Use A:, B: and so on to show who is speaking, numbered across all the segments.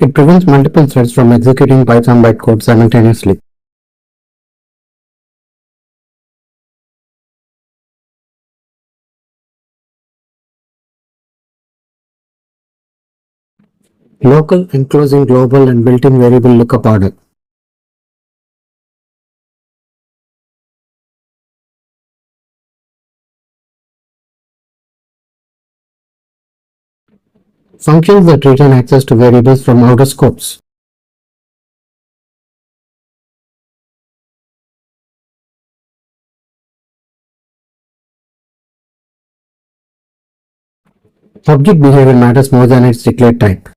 A: It prevents multiple threads from executing Python bytecode simultaneously. Local, enclosing global, and built-in variable lookup order. Functions that return access to variables from outer scopes. Object behavior matters more than its declared type.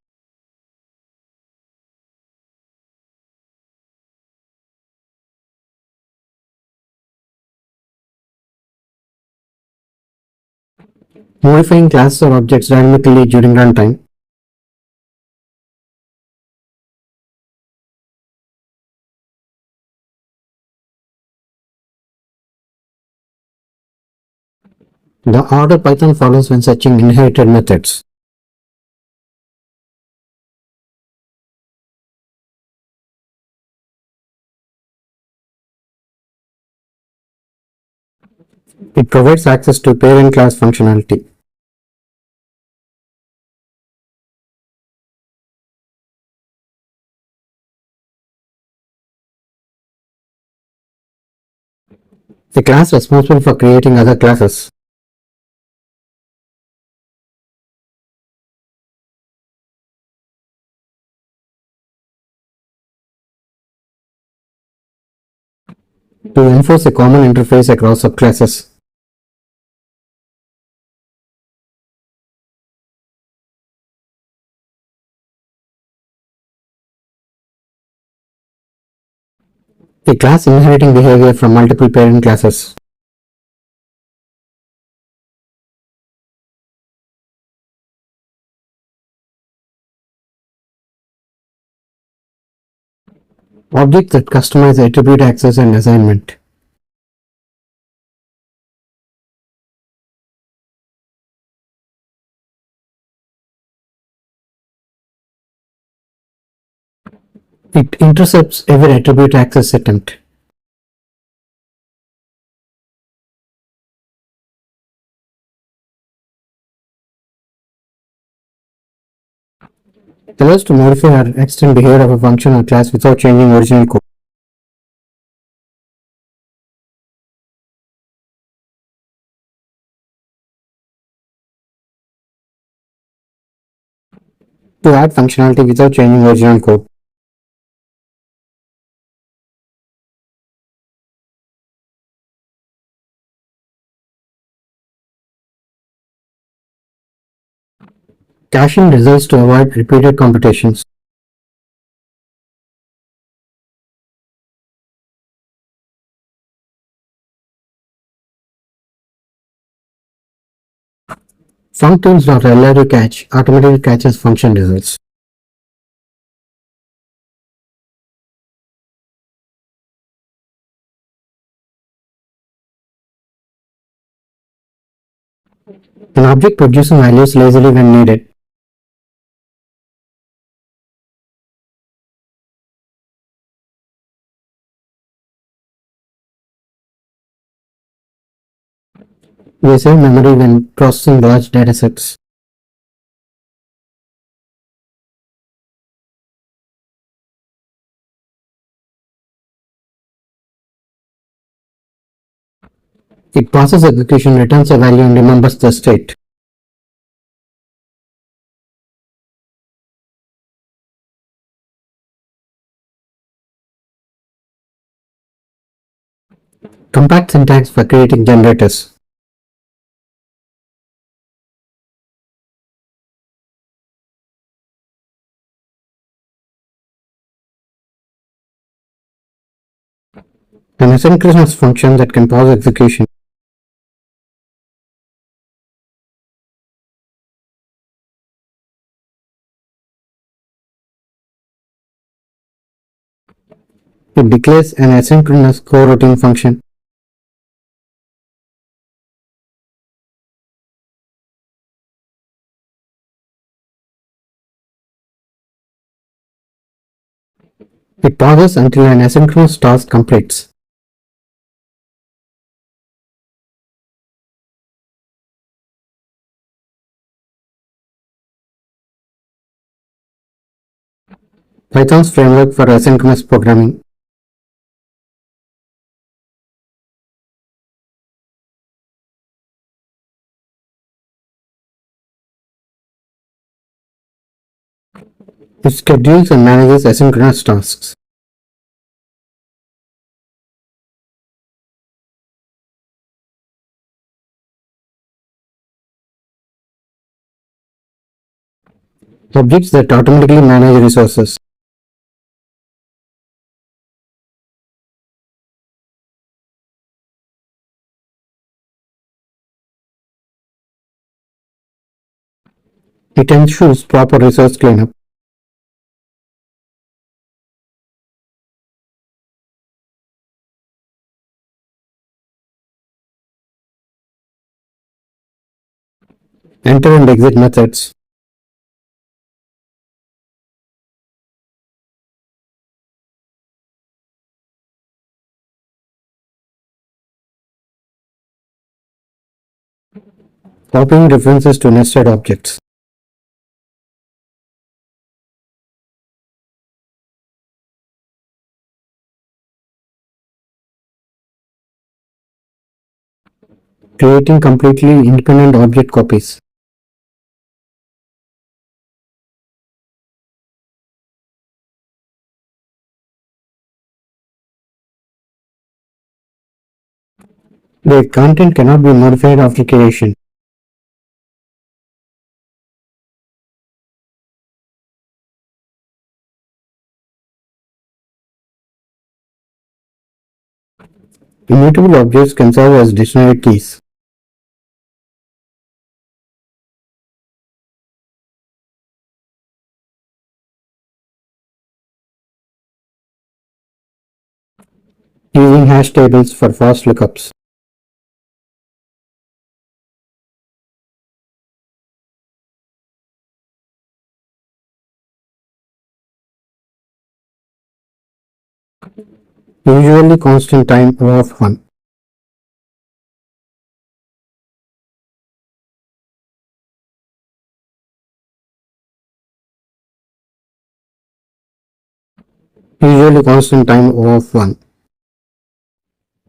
A: Modifying classes or objects dynamically during runtime. The order Python follows when searching inherited methods. It provides access to parent class functionality. The class responsible for creating other classes. To enforce a common interface across subclasses. A class inheriting behavior from multiple parent classes. Objects that customize attribute access and assignment. It intercepts every attribute access attempt. Allows to modify or extend behavior of a function or class without changing original code. To add functionality without changing original code. Caching results to avoid repeated computations. Functools.ly catch automatically catches function results. An object produces values lazily when needed. They save memory when processing large datasets. It passes execution, returns a value, and remembers the state. Compact syntax for creating generators. An asynchronous function that can pause execution. It declares an asynchronous coroutine function. It pauses until an asynchronous task completes. Python's framework for asynchronous programming. It schedules and manages asynchronous tasks. Objects that automatically manage resources. It ensures proper resource cleanup. Enter and exit methods. Copying references to nested objects. Creating completely independent object copies. The content cannot be modified after creation. Immutable objects can serve as dictionary keys. Using hash tables for fast lookups. Usually constant time of 1. Usually constant time of 1.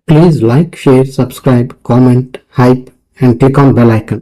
A: Please like, share, subscribe, comment, hype and click on bell icon.